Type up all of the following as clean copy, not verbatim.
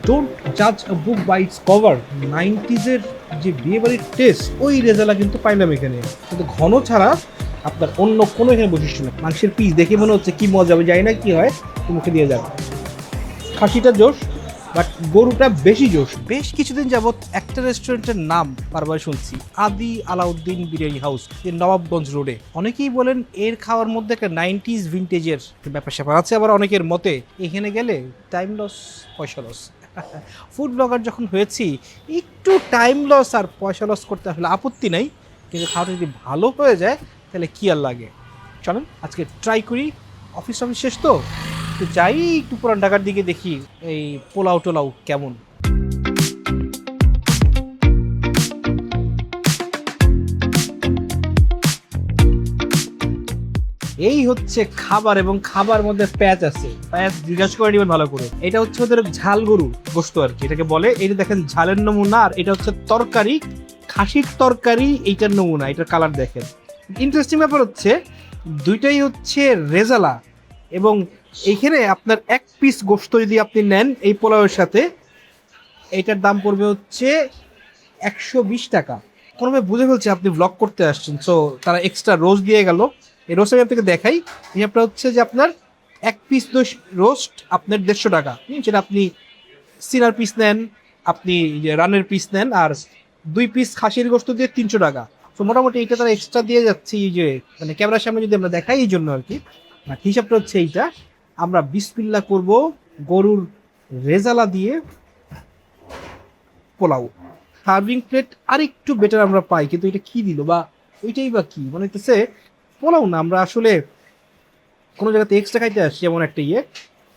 Don't জাজ আ book by its cover. 90s-এর যে বিয়েবাড়ির টেস্ট, ওই রেজালা কিন্তু পাইলাম এখানে। কিন্তু ঘন ছাড়া আপনার অন্য কোনো এখানে বৈশিষ্ট্য নেই। মাংসের পিস দেখে মনে হচ্ছে কি মজা, আমি জানি না কি হয়, তো মুখে দিয়ে যাবে। খাসিটা জোশ, বাট গরুটা বেশি জোশ। বেশ কিছুদিন যাবৎ একটা রেস্টুরেন্টের নাম বারবার শুনছি, আদি আলাউদ্দিন বিরিয়ানি হাউস, নবাবগঞ্জ রোডে। অনেকেই বলেন এর খাওয়ার মধ্যে একটা 90s ভিন্টেজের ব্যাপার স্যাপার আছে, আবার অনেকের মতে এখানে গেলে টাইম লস, পয়সা লস। ফুড ব্লগার যখন হয়েছি, একটু টাইম লস আর পয়সা লস করতে আসলে আপত্তি নাই, কিন্তু খাওয়াটা যদি ভালো হয়ে যায় তাহলে কি আর লাগে। চলেন আজকে ট্রাই করি। অফিস শেষ তো, একটু যাই, একটু পুরান ঢাকার দিকে দেখি এই পোলাও টোলাও কেমন। এই হচ্ছে খাবার, এবং খাবার মধ্যে প্যাঁচ আছে। প্যাঁচ জিজ্ঞাসা করে নেবেন ভালো করে। এটা হচ্ছে ওদের ঝাল গরু গোস্ত আর কি, এটাকে বলে। এটা দেখেন ঝালের নমুনা, আর এটা হচ্ছে তরকারি, খাসির তরকারি, এইটার নমুনা, এটার কালার দেখেন। ইন্টারেস্টিং ব্যাপার হচ্ছে দুইটাই হচ্ছে রেজালা, এবং এইখানে আপনার এক পিস গোস্ত যদি আপনি নেন এই পোলাওয়ের সাথে, এইটার দাম পড়বে হচ্ছে 120 টাকা। কোনোভাবে বুঝে ফেলছে আপনি ব্লগ করতে আসছেন, সো তারা এক্সট্রা রোস্ট দিয়ে গেল। এই রোস্ট আমি আপনাকে দেখাই। হিসাবটা হচ্ছে যে আপনার এক পিস রোস্ট আপনার 150 টাকা। সেটা আপনি সিনার পিস নেন, আপনি যে রানের পিস নেন, আর 2 পিস খাসির গোস্ত দিয়ে 300 টাকা। তো মোটামুটি এইটা তারা এক্সট্রা দিয়ে যাচ্ছে, এই যে মানে ক্যামেরার সামনে যদি আমরা দেখাই এই জন্য আর কি। আর হিসাবটা হচ্ছে এইটা। আমরা বিসমিল্লাহ করব গরুর রেজালা দিয়ে পোলাও। সার্ভিং প্লেট আর একটু বেটার আমরা পাই, কিন্তু এটা কি দিল, বা ওইটাই বা কি মনে হচ্ছে পোলাও না, আমরা আসলে কোনো জায়গাতে এক্সট্রা খাইতে আসছি এমন একটা ইয়ে।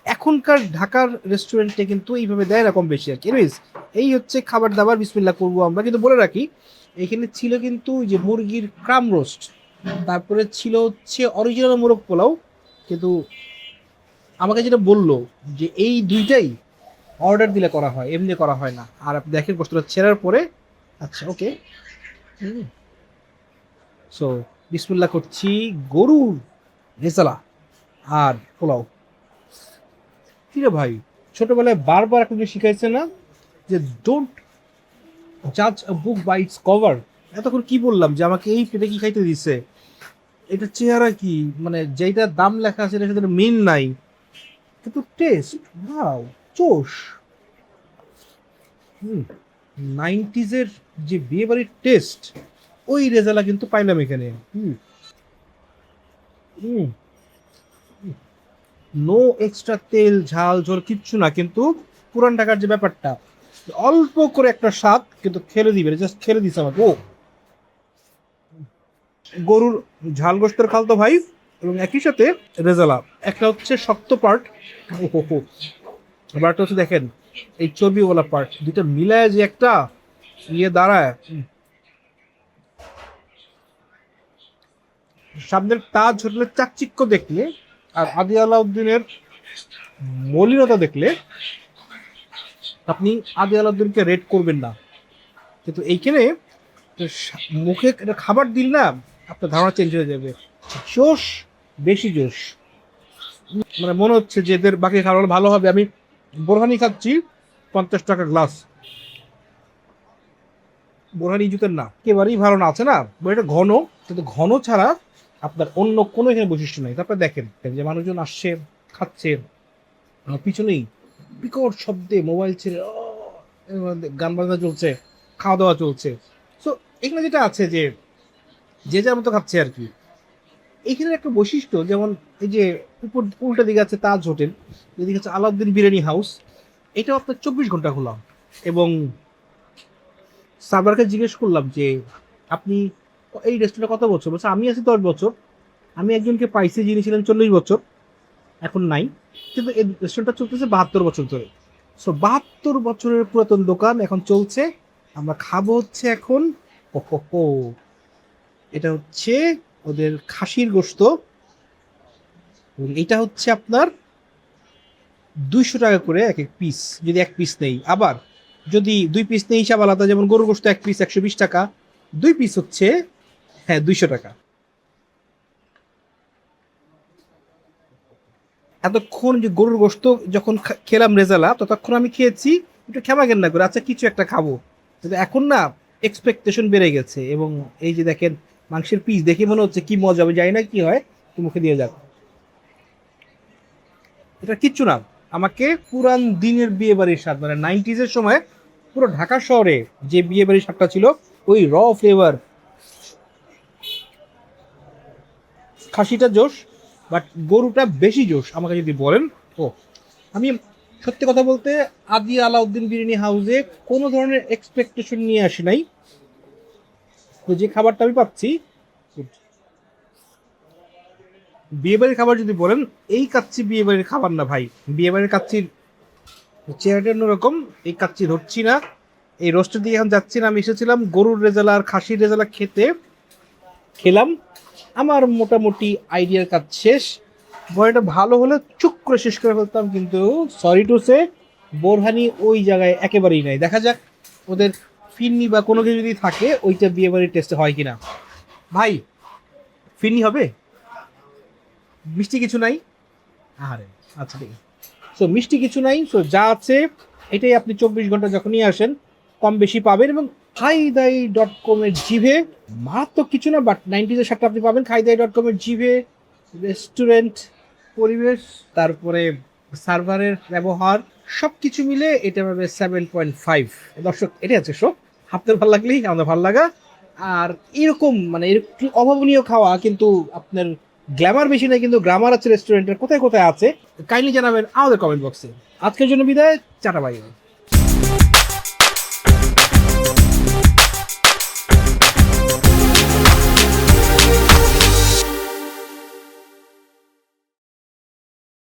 এখনকার ঢাকার রেস্টুরেন্টে কিন্তু এইভাবে দেয় না, কম বেশি আর কি। এনিওয়েজ, এই হচ্ছে খাবার দাবার, বিসমিল্লাহ করবো আমরা। কিন্তু বলে রাখি, এখানে ছিল কিন্তু ওই যে মুরগির ক্রাম রোস্ট, তারপরে ছিল হচ্ছে অরিজিনাল মোরগ পোলাও। কিন্তু আমাকে যেটা বললো যে এই দুইটাই অর্ডার দিলে করা হয়, এমনি করা হয় না। আর আপনি দেখেন কষ্টটা ছেঁড়ার পরে। আচ্ছা, ওকে। সো বিসমিল্লাহ করছি, গরুর রেজালা আর পোলাও। কি রে ভাই, ছোটবেলায় বারবার একটা জিনিস শিখাইছে না, যে ডোন্ট জাজ আ বুক বাই ইটস কভার। এতক্ষণ কি বললাম যে আমাকে এই পেটে কি খাইতে দিছে, এটা চেহারা কি, মানে যেটা দাম লেখা আছে এটার সাথে মিল নাই, কিন্তু টেস্ট ওয়াও, চোশ। হুম, 90s-এর যে বিয়ে বাড়ির টেস্ট, ওই রেজালা কিন্তু পাইলাম এখানে। হুম হুম নো এক্সট্রা তেল ঝাল ঝোল কিচ্ছু না, কিন্তু পুরান ঢাকার যে ব্যাপারটা, অল্প করে একটা স্বাদ, কিন্তু খেলে দিবে, জাস্ট খেলে দিছে আমাকে। ও গরুর ঝাল গোস্তের খালতো ভাই, এবং একই সাথে রেজালা। একটা হচ্ছে শক্ত পার্ট, ও আবার একটা হচ্ছে দেখেন এই চর্বিওয়ালা পার্ট, দুইটা মিলায় যে একটা ইয়ে দাঁড়ায়। সামনের তাজ হোটেলের চাকচিক্য দেখলে আর আদি আলাউদ্দিনের মলিনতা দেখলে আপনি আদি আলাউদ্দিনকে রেট করবেন না। কিন্তু এইখানে মুখে একটা খাবার দিল না, আপনার ধারণা চেঞ্জ হয়ে যাবে। জোশ, বেশি জোশ। মানে মনে হচ্ছে যে এদের বাকি খাবার ভালো হবে। আমি বোরহানি খাচ্ছি, 50 টাকা গ্লাস। বোরহানি জুতের না, একেবারেই ভালো না, আছে না এটা ঘন, কিন্তু ঘন ছাড়া আপনার অন্য কোনো এখানে বৈশিষ্ট্য নেই। তারপরে দেখেন যে মানুষজন আসছে, খাচ্ছে, পিছনেই বিকট শব্দে মোবাইল ছেড়ে গান বাজনা চলছে, খাওয়া দাওয়া চলছে। সো এখানে যেটা আছে যে যে যার মতো খাচ্ছে আর কি। এখানে একটা বৈশিষ্ট্য, যেমন এই যে উপর উল্টা দিকে আছে তাজ হোটেল, এদিকে আছে আলাউদ্দিন বিরিয়ানি হাউস, এটাও আপনার 24 ঘন্টা খোলা। এবং সার্ভারকে জিজ্ঞেস করলাম যে আপনি এই রেস্টুরেন্টে কত বছর, বলছে আমি আছি 10 বছর। আমি একজনকে পাইছি যিনি ছিলেন 40 বছর, এখন নাই। কিন্তু এই রেস্টুরেন্টটা চলতেছে 72 বছর ধরে। সো 72 বছরের পুরাতন দোকান এখন চলছে। আমরা খাবো হচ্ছে এখন, ও হো হো, এটা হচ্ছে ওদের খাসির গোস্ত, এবং এটা হচ্ছে আপনার 200 টাকা করে এক এক পিস, যদি এক পিস নেই। আবার যদি 2 পিস নেই হিসাব আলাদা, যেমন গরুর গোস্ত এক পিস 120 টাকা, 2 পিস হচ্ছে, হ্যাঁ, 200 টাকা। এতক্ষণ যে গরুর গোস্ত যখন খেলাম রেজালা, ততক্ষণ আমি খেয়েছি একটু ক্ষমা না করে আচ্ছা কিছু একটা খাবো, কিন্তু এখন না এক্সপেকটেশন বেড়ে গেছে। এবং এই যে দেখেন মাংসের পিস দেখে মনে হচ্ছে কি মজা, আমি জানি না কি হয়, একটু মুখে দিয়ে যাক। এটা কিচ্ছু না, আমাকে পুরান দিনের বিয়ে বাড়ির স্বাদ, মানে 90s সময় পুরো ঢাকা শহরে যে বিয়ে বাড়ির স্বাদটা ছিল, ওই র ফ্লেভার। খাসিটা জোশ, বাট গরুটা বেশি জোশ আমাকে যদি বলেন। ও আমি সত্যি কথা বলতে আদি আলাউদ্দিন বিরিয়ানি হাউসে কোনো ধরনের এক্সপেকটেশন নিয়ে আসি নাই, তো যে খাবারটা আমি পাচ্ছি বিয়ে বাড়ির খাবার যদি বলেন, এই কাচ্চি বিয়ে বাড়ির খাবার না ভাই। বিয়ে বাড়ির কাচ্চির চেহারাটা অন্যরকম, এই কাচ্চি ধরছি না, এই রোস্টের দিকে এখন যাচ্ছি না। আমি এসেছিলাম গরুর রেজালা আর খাসির রেজালা খেতে, খেলাম, আমার মোটামুটি আইডিয়ার কাজ শেষ। বড়টা ভালো হলে চুপ করে শেষ করে ফেলতাম, কিন্তু সরি টু সে বোরহানি ওই জায়গায় একেবারেই নাই। দেখা যাক ওদের ফিরনি বা কোনো কিছু যদি থাকে ওইটা বিয়ে বাড়ির টেস্টে হয় কিনা। ভাই ফিরনি হবে, মিষ্টি কিছু নাই? আরে আচ্ছা ঠিক আছে, সো মিষ্টি কিছু নাই, সো যা আছে এটাই আপনি 24 ঘন্টা যখনই আসেন কম বেশি পাবেন। এবং খাইদাই.com-এর জিভে মারাত্মক কিছু না, বাট 90s সাথে আপনি পাবেন খাইদাই.com-এর জিভে। রেস্টুরেন্ট, পরিবেশ, তারপরে সার্ভারের ব্যবহার, সব কিছু মিলে এটা পাবে 7.5। দর্শক এটাই আছে শো, আপনার ভালো লাগলেই আমাদের ভালো লাগা। আর এরকম মানে এরকম অভাবনীয় খাওয়া কিন্তু আপনার গ্ল্যামার বেশি নাই, কিন্তু গ্রামার আছে রেস্টুরেন্টের কোথায় কোথায় আছে কাইন্ডলি জানাবেন আমাদের কমেন্ট বক্সে। আজকের জন্য বিদায়, চাটা বাই।